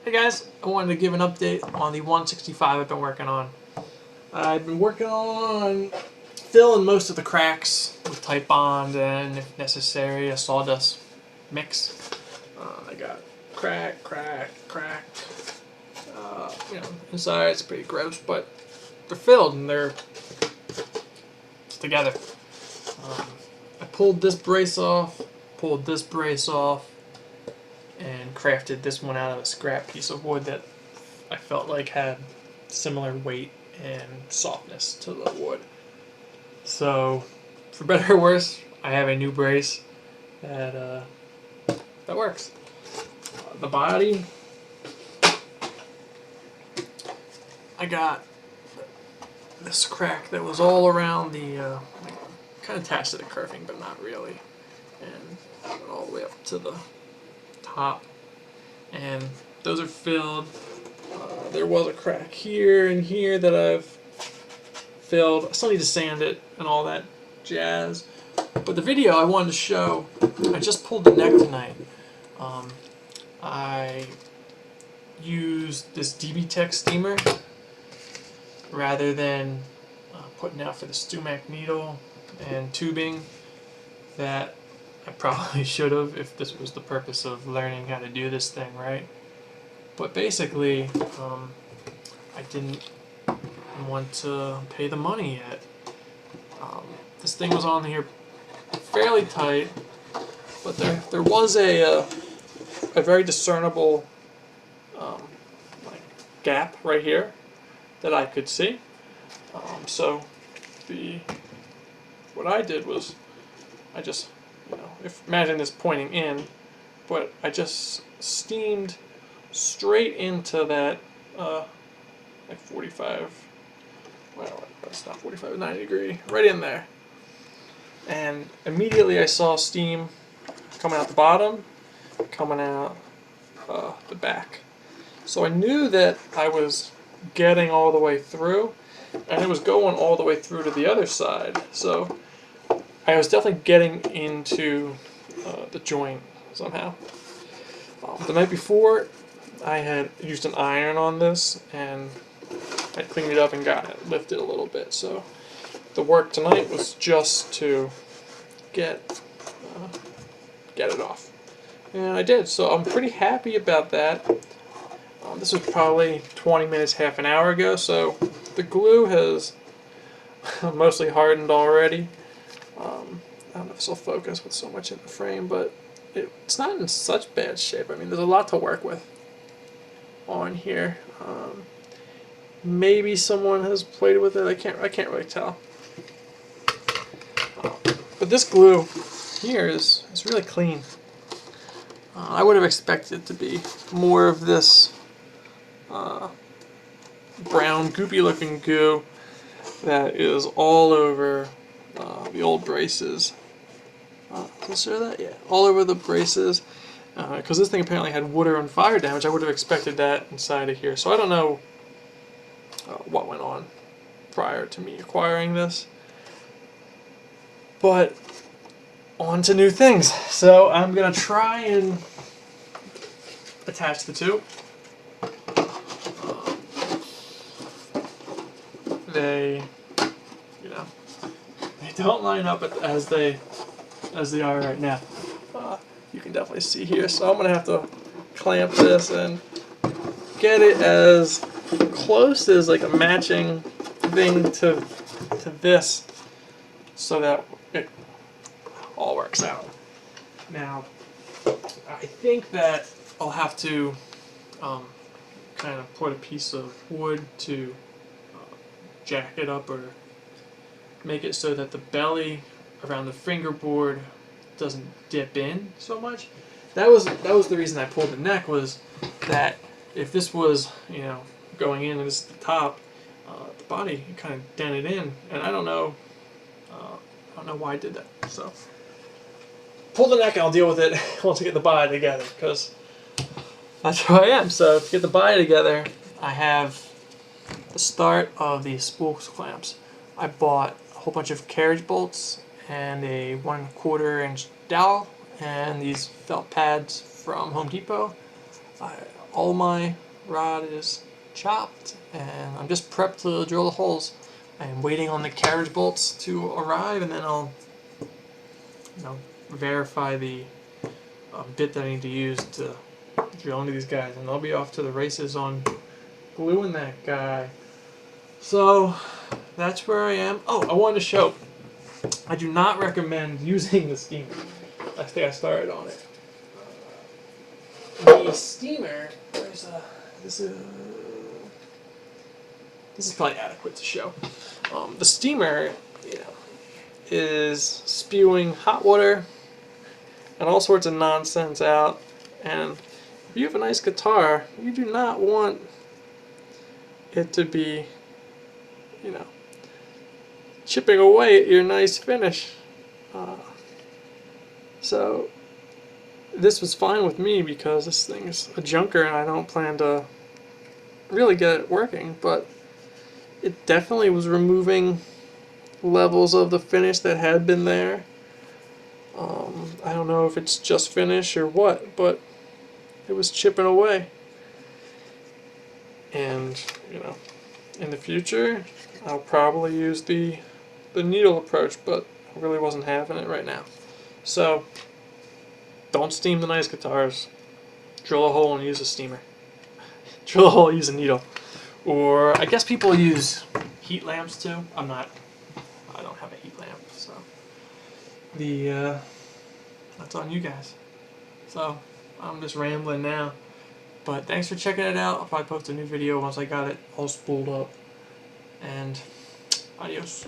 Hey guys, I wanted to give an update on the 165 I've been working on. I've been working on filling most of the cracks with tight bond and, if necessary, a sawdust mix. I got crack. Inside it's pretty gross, but they're filled and they're together. I pulled this brace off, and crafted this one out of a scrap piece of wood that I felt like had similar weight and softness to the wood. So, for better or worse, I have a new brace that works. The body, I got this crack that was all around the kind of attached to the curving, but not really, and went all the way up to the top, and those are filled. There was a crack here and here that I've filled. I still need to sand it and all that jazz. But the video I wanted to show, I just pulled the neck tonight. I used this DB Tech steamer rather than putting out for the Stumac needle and tubing that I probably should have if this was the purpose of learning how to do this thing right. But basically, I didn't want to pay the money yet. This thing was on here fairly tight, but there was a very discernible like gap right here that I could see. So what I did was I just imagine this pointing in, but I just steamed straight into that like 45. Well, that's not 45, 90 degree, right in there. And immediately I saw steam coming out the bottom, coming out the back. So I knew that I was getting all the way through, and it was going all the way through to the other side. So I was definitely getting into the joint somehow. The night before, I had used an iron on this, and I cleaned it up and got it lifted a little bit. So the work tonight was just to get it off, and I did. So I'm pretty happy about that. This was probably 20 minutes, half an hour ago. So the glue has mostly hardened already. I don't know if this will focus with so much in the frame, but it's not in such bad shape. I mean, there's a lot to work with on here. Maybe someone has played with it. I can't really tell. But this glue here is really clean. I would have expected it to be more of this brown, goopy-looking goo that is all over the old braces. Can I show that? Yeah, all over the braces. Because this thing apparently had water and fire damage, I would have expected that inside of here. So I don't know what went on prior to me acquiring this. But on to new things. So I'm going to try and attach the two. They don't line up as they are right now. You can definitely see here. So I'm going to have to clamp this and get it as close as like a matching thing to this, so that it all works out. Now, I think that I'll have to kind of put a piece of wood to jack it up or make it so that the belly around the fingerboard doesn't dip in so much. That was the reason I pulled the neck, was that if this was going in and this is the top, the body kind of dented in, and I don't know why I did that. So pull the neck and I'll deal with it once I get the body together, because that's who I am. So to get the body together, I have the start of these spool clamps. I bought a whole bunch of carriage bolts and a 1/4 inch dowel and these felt pads from Home Depot. all my rod is chopped, and I'm just prepped to drill the holes. I am waiting on the carriage bolts to arrive, and then I'll, verify the bit that I need to use to drill into these guys, and I'll be off to the races on gluing that guy. So that's where I am. Oh, I wanted to show. I do not recommend using the steamer. I think I started on it. The steamer. This is probably adequate to show. The steamer, is spewing hot water and all sorts of nonsense out. And if you have a nice guitar, you do not want it to be, chipping away at your nice finish. So this was fine with me because this thing's a junker and I don't plan to really get it working, but it definitely was removing levels of the finish that had been there. I don't know if it's just finish or what, but it was chipping away. And, in the future, I'll probably use the needle approach, but I really wasn't having it right now. So, don't steam the nice guitars. Drill a hole and use a steamer. Drill a hole, use a needle. Or, I guess people use heat lamps too. I don't have a heat lamp, so that's on you guys. So, I'm just rambling now. But thanks for checking it out. I'll probably post a new video once I got it all spooled up. And adios.